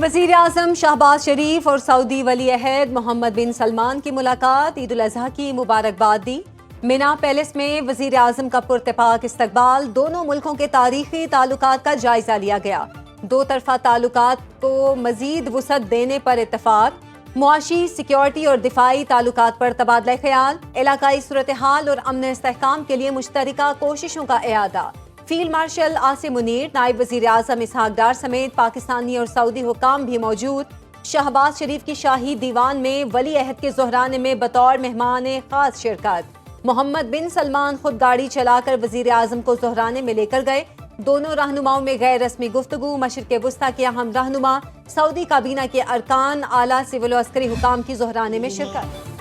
وزیر اعظم شہباز شریف اور سعودی ولی عہد محمد بن سلمان کی ملاقات، عید الاضحیٰ کی مبارکباد دی۔ مینا پیلس میں وزیر اعظم کا پراتفاق استقبال، دونوں ملکوں کے تاریخی تعلقات کا جائزہ لیا گیا۔ دو طرفہ تعلقات کو مزید وسعت دینے پر اتفاق، معاشی، سیکیورٹی اور دفاعی تعلقات پر تبادلہ خیال، علاقائی صورتحال اور امن استحکام کے لیے مشترکہ کوششوں کا اعادہ۔ فیلڈ مارشل عاصم منیر، نائب وزیر اعظم اسحاق ڈار سمیت پاکستانی اور سعودی حکام بھی موجود۔ شہباز شریف کی شاہی دیوان میں ولی عہد کے زہرانے میں بطور مہمان خاص شرکت۔ محمد بن سلمان خود گاڑی چلا کر وزیر اعظم کو زہرانے میں لے کر گئے۔ دونوں رہنماؤں میں غیر رسمی گفتگو، مشرق وسطیٰ کے اہم رہنما، سعودی کابینہ کے ارکان، اعلیٰ سول و عسکری حکام کی زہرانے میں شرکت۔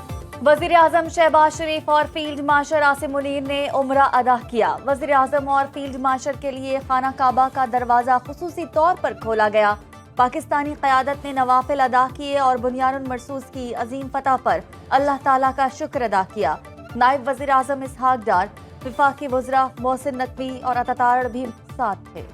وزیر اعظم شہباز شریف اور فیلڈ مارشل عاصم منیر نے عمرہ ادا کیا۔ وزیر اعظم اور فیلڈ مارشل کے لیے خانہ کعبہ کا دروازہ خصوصی طور پر کھولا گیا۔ پاکستانی قیادت نے نوافل ادا کیے اور بنیان المرصوص کی عظیم فتح پر اللہ تعالیٰ کا شکر ادا کیا۔ نائب وزیر اعظم اسحاق ڈار، وفاقی وزراء محسن نقوی اور عطا بھی ساتھ تھے۔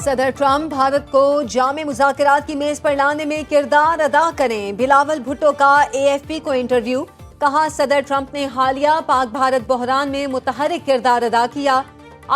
صدر ٹرمپ بھارت کو جامع مذاکرات کی میز پر لانے میں کردار ادا کریں، بلاول بھٹو کا اے ایف پی کو انٹرویو۔ کہا، صدر ٹرمپ نے حالیہ پاک بھارت بحران میں متحرک کردار ادا کیا۔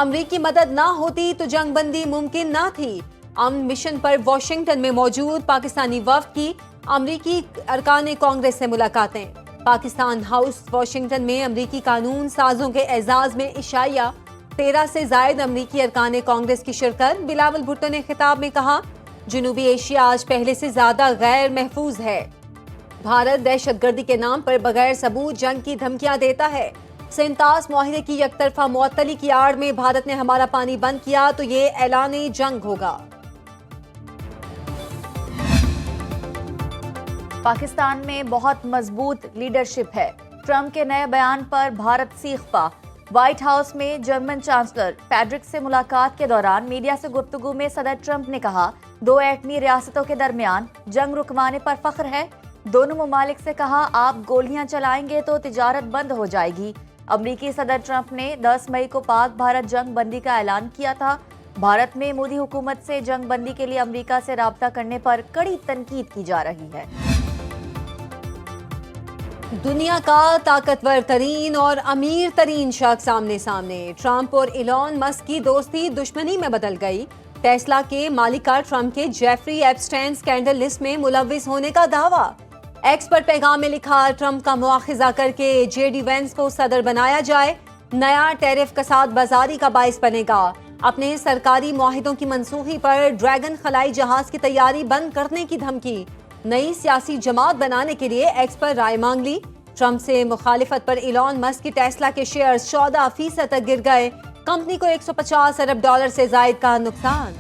امریکی مدد نہ ہوتی تو جنگ بندی ممکن نہ تھی۔ امن مشن پر واشنگٹن میں موجود پاکستانی وفد کی امریکی ارکان کانگریس سے ملاقاتیں۔ پاکستان ہاؤس واشنگٹن میں امریکی قانون سازوں کے اعزاز میں عشائیہ، 13 سے زائد امریکی ارکان کانگریس کی شرکت۔ بلاول بھٹو نے خطاب میں کہا، جنوبی ایشیا آج پہلے سے زیادہ غیر محفوظ ہے۔ بھارت دہشت گردی کے نام پر بغیر ثبوت جنگ کی دھمکیاں دیتا ہے۔ سینتاس معاہدے کی یک طرفہ معطلی کی آڑ میں بھارت نے ہمارا پانی بند کیا تو یہ اعلان جنگ ہوگا۔ پاکستان میں بہت مضبوط لیڈرشپ ہے، ٹرمپ کے نئے بیان پر بھارت سیخ پا۔ وائٹ ہاؤس میں جرمن چانسلر پیڈرک سے ملاقات کے دوران میڈیا سے گفتگو میں صدر ٹرمپ نے کہا، دو ایٹمی ریاستوں کے درمیان جنگ رکوانے پر فخر ہے۔ دونوں ممالک سے کہا، آپ گولیاں چلائیں گے تو تجارت بند ہو جائے گی۔ امریکی صدر ٹرمپ نے 10 مئی کو پاک بھارت جنگ بندی کا اعلان کیا تھا۔ بھارت میں مودی حکومت سے جنگ بندی کے لیے امریکہ سے رابطہ کرنے پر کڑی تنقید کی جا رہی ہے۔ دنیا کا طاقتور ترین اور امیر ترین شخص آمنے سامنے، ٹرمپ اور ایلون مسک کی دوستی دشمنی میں بدل گئی۔ ٹیسلا کے مالکہ ٹرمپ کے جیفری ایپسٹین اسکینڈل لسٹ میں ملوث ہونے کا دعویٰ۔ ایکس پر پیغام میں لکھا، ٹرمپ کا مواخذہ کر کے جے ڈی وینس کو صدر بنایا جائے، نیا ٹیرف کساد بازاری کا باعث بنے گا۔ اپنے سرکاری معاہدوں کی منسوخی پر ڈریگن خلائی جہاز کی تیاری بند کرنے کی دھمکی، نئی سیاسی جماعت بنانے کے لیے ایکس پر رائے مانگ لی۔ ٹرمپ سے مخالفت پر ایلون مسک کی ٹیسلا کے شیئرز 14% تک گر گئے، کمپنی کو $150 ارب سے زائد کا نقصان۔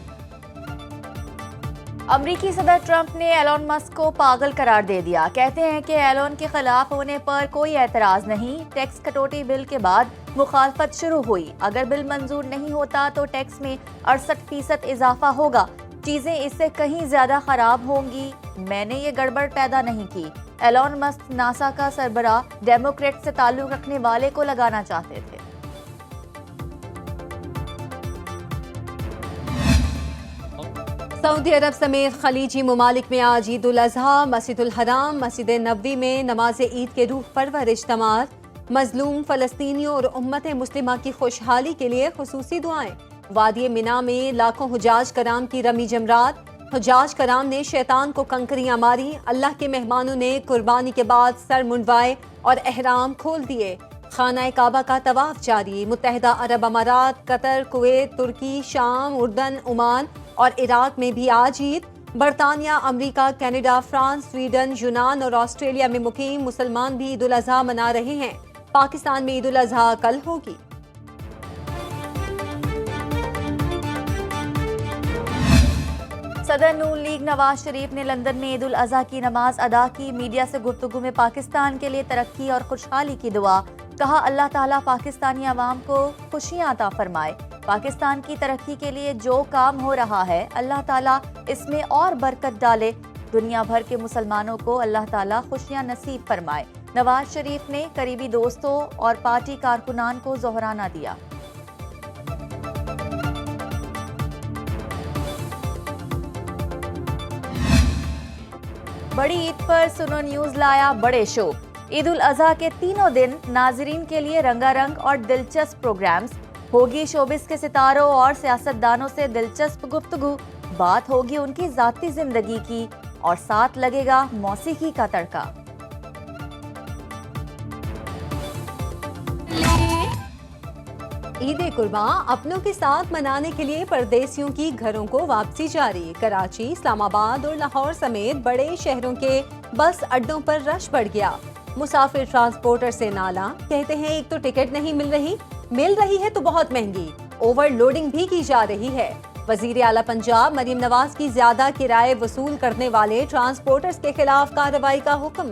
امریکی صدر ٹرمپ نے ایلون مسک کو پاگل قرار دے دیا۔ کہتے ہیں کہ ایلون کے خلاف ہونے پر کوئی اعتراض نہیں، ٹیکس کٹوتی بل کے بعد مخالفت شروع ہوئی۔ اگر بل منظور نہیں ہوتا تو ٹیکس میں 68% اضافہ ہوگا، چیزیں اس سے کہیں زیادہ خراب ہوں گی، میں نے یہ گڑبڑ پیدا نہیں کی۔ ایلون مسک ناسا کا سربراہ ڈیموکریٹ سے تعلق رکھنے والے کو لگانا چاہتے تھے۔ سعودی عرب سمیت خلیجی ممالک میں آج عید الاضحیٰ، مسجد الحرام، مسجد نبوی میں نماز عید کے روح پرور اجتماعات، مظلوم فلسطینیوں اور امت مسلمہ کی خوشحالی کے لیے خصوصی دعائیں۔ وادی مینا میں لاکھوں حجاج کرام کی رمی جمرات، حجاج کرام نے شیطان کو کنکریاں ماری، اللہ کے مہمانوں نے قربانی کے بعد سر منڈوائے اور احرام کھول دیے۔ خانہ کعبہ کا طواف جاری، متحدہ عرب امارات، قطر، کویت، ترکی، شام، اردن، عمان اور عراق میں بھی آج عید۔ برطانیہ، امریکہ، کینیڈا، فرانس، سویڈن، یونان اور آسٹریلیا میں مقیم مسلمان بھی عید الاضحیٰ منا رہے ہیں۔ پاکستان میں عید الاضحیٰ کل ہوگی۔ صدر نون لیگ نواز شریف نے لندن میں عید الاضحیٰ کی نماز ادا کی۔ میڈیا سے گفتگو میں پاکستان کے لیے ترقی اور خوشحالی کی دعا، کہا اللہ تعالیٰ پاکستانی عوام کو خوشیاں عطا فرمائے۔ پاکستان کی ترقی کے لیے جو کام ہو رہا ہے اللہ تعالیٰ اس میں اور برکت ڈالے۔ دنیا بھر کے مسلمانوں کو اللہ تعالیٰ خوشیاں نصیب فرمائے۔ نواز شریف نے قریبی دوستوں اور پارٹی کارکنان کو زہرانہ دیا۔ بڑی عید پر سنو نیوز لایا بڑے شو۔ عید الاضحیٰ کے تینوں دن ناظرین کے لیے رنگا رنگ اور دلچسپ پروگرامز، ہوگی شوبز کے ستاروں اور سیاستدانوں سے دلچسپ گفتگو، بات ہوگی ان کی ذاتی زندگی کی اور ساتھ لگے گا موسیقی کا تڑکا۔ عید قرباں اپنوں کے ساتھ منانے کے لیے پردیسیوں کی گھروں کو واپسی جاری۔ کراچی، اسلام آباد اور لاہور سمیت بڑے شہروں کے بس اڈوں پر رش بڑھ گیا۔ مسافر ٹرانسپورٹر سے نالا، کہتے ہیں ایک تو ٹکٹ نہیں مل رہی ہے تو بہت مہنگی، اوور لوڈنگ بھی کی جا رہی ہے۔ وزیر اعلیٰ پنجاب مریم نواز کی زیادہ کرائے وصول کرنے والے ٹرانسپورٹرز کے خلاف کارروائی کا حکم۔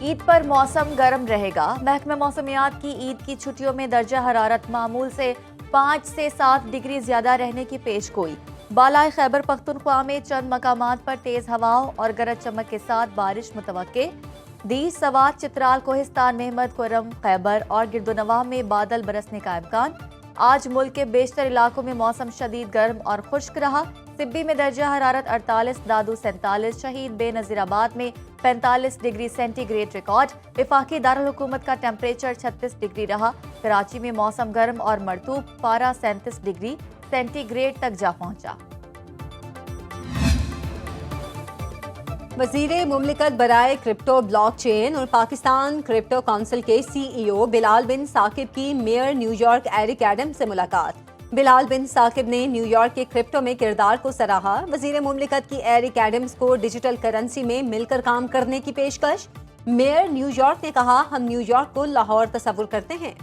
عید پر موسم گرم رہے گا۔ محکمہ موسمیات کی عید کی چھٹیوں میں درجہ حرارت معمول سے 5 سے 7 ڈگری زیادہ رہنے کی پیش گوئی۔ بالائے خیبر پختونخوا میں چند مقامات پر تیز ہواؤں اور گرج چمک کے ساتھ بارش متوقع۔ دیس، سوات، چترال، کوہستان، محمد خرم، خیبر اور گردونواح میں بادل برسنے کا امکان۔ آج ملک کے بیشتر علاقوں میں موسم شدید گرم اور خشک رہا۔ سبی میں درجہ حرارت 48، دادو 47، شہید بے نظیر آباد میں 45 ڈگری سینٹی گریڈ ریکارڈ۔ وفاقی دارالحکومت کا ٹیمپریچر 36 ڈگری رہا۔ کراچی میں موسم گرم اور مرطوب، پارہ 37 ڈگری سینٹی گریڈ تک جا پہنچا۔ وزیر مملکت برائے کرپٹو بلاک چین اور پاکستان کرپٹو کونسل کے CEO بلال بن ثاقب کی mayor New York Eric Adams سے ملاقات۔ بلال بن ثاقب نے نیو یارک کے کرپٹو میں کردار کو سراہا۔ وزیر مملکت کی ایرک ایڈمز کو ڈیجیٹل کرنسی میں مل کر کام کرنے کی پیشکش۔ میئر نیو یارک نے کہا، ہم نیو یارک کو لاہور تصور کرتے ہیں۔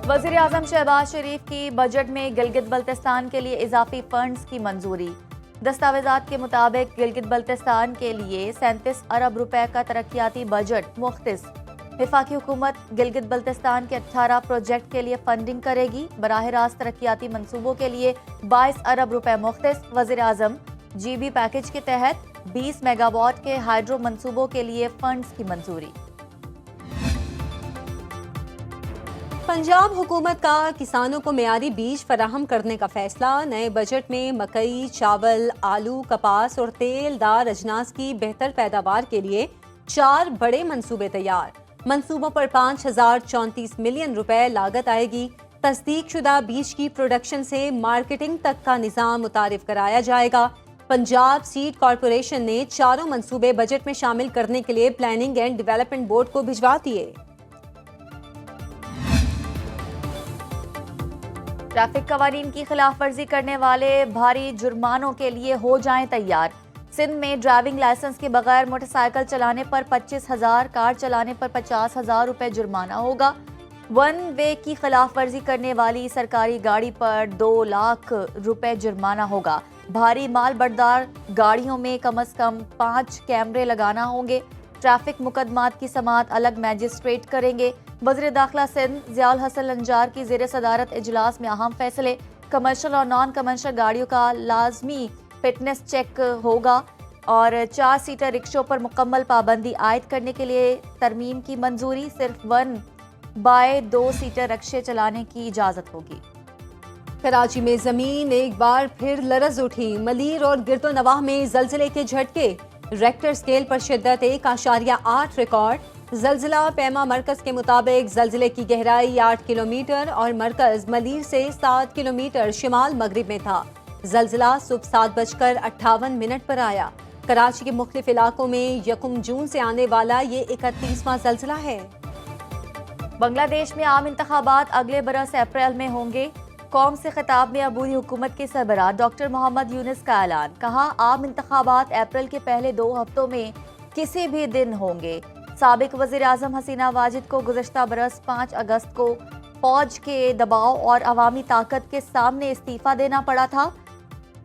وزیر اعظم شہباز شریف کی بجٹ میں گلگت بلتستان کے لیے اضافی فنڈز کی منظوری۔ دستاویزات کے مطابق گلگت بلتستان کے لیے 37 ارب روپے کا ترقیاتی بجٹ مختص۔ وفاقی حکومت گلگت بلتستان کے 18 پروجیکٹ کے لیے فنڈنگ کرے گی۔ براہ راست ترقیاتی منصوبوں کے لیے 22 ارب روپے مختص۔ وزیر اعظم GB پیکج کے تحت 20 میگا واٹ کے ہائیڈرو منصوبوں کے لیے فنڈز کی منظوری۔ پنجاب حکومت کا کسانوں کو معیاری بیج فراہم کرنے کا فیصلہ۔ نئے بجٹ میں مکئی، چاول، آلو، کپاس اور تیل دار اجناس کی بہتر پیداوار کے لیے 4 بڑے منصوبے تیار۔ منصوبوں پر 5034 ملین روپے لاگت آئے گی۔ تصدیق شدہ بیج کی پروڈکشن سے مارکیٹنگ تک کا نظام متعارف کرایا جائے گا۔ پنجاب سیڈ کارپوریشن نے 4 منصوبے بجٹ میں شامل کرنے کے لیے پلاننگ اینڈ ڈیولپمنٹ بورڈ کو بھجوا دیے۔ ٹریفک قوانین کی خلاف ورزی کرنے والے بھاری جرمانوں کے لیے ہو جائیں تیار۔ سندھ میں ڈرائیونگ لائسنس کے بغیر موٹر سائیکل چلانے پر 25,000، کار چلانے پر 50,000 روپے جرمانہ ہوگا۔ 1 وے کی خلاف ورزی کرنے والی سرکاری گاڑی پر 2 لاکھ روپے جرمانہ ہوگا۔ بھاری مال بردار گاڑیوں میں کم از کم 5 کیمرے لگانا ہوں گے۔ ٹریفک مقدمات کی سماعت الگ میجسٹریٹ کریں گے۔ وزیر داخلہ سندھ ضیاء الحسن لنجار کی زیر صدارت اجلاس میں اہم فیصلے۔ کمرشل اور نان کمرشل گاڑیوں کا لازمی فٹنس چیک ہوگا اور 4 سیٹر رکشوں پر مکمل پابندی عائد کرنے کے لیے ترمیم کی منظوری۔ صرف 1/2 سیٹر رکشے چلانے کی اجازت ہوگی۔ کراچی میں زمین ایک بار پھر لرز اٹھی۔ ملیر اور گردونواح میں زلزلے کے جھٹکے۔ ریکٹر اسکیل پر شدت 1.8 ریکارڈ۔ زلزلہ پیما مرکز کے مطابق زلزلے کی گہرائی 8 کلومیٹر اور مرکز ملیر سے 7 کلومیٹر شمال مغرب میں تھا۔ زلزلہ صبح 7:58 پر آیا۔ کراچی کے مختلف علاقوں میں 1 جون سے آنے والا یہ 31واں زلزلہ ہے۔ بنگلہ دیش میں عام انتخابات اگلے برس اپریل میں ہوں گے۔ قوم سے خطاب میں عبوری حکومت کے سربراہ ڈاکٹر محمد یونس کا اعلان۔ کہا، عام انتخابات اپریل کے پہلے 2 ہفتوں میں کسی بھی دن ہوں گے۔ سابق وزیر اعظم حسینہ واجد کو گزشتہ برس 5 اگست کو فوج کے دباؤ اور عوامی طاقت کے سامنے استعفیٰ دینا پڑا تھا۔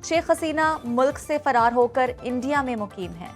شیخ حسینہ ملک سے فرار ہو کر انڈیا میں مقیم ہیں۔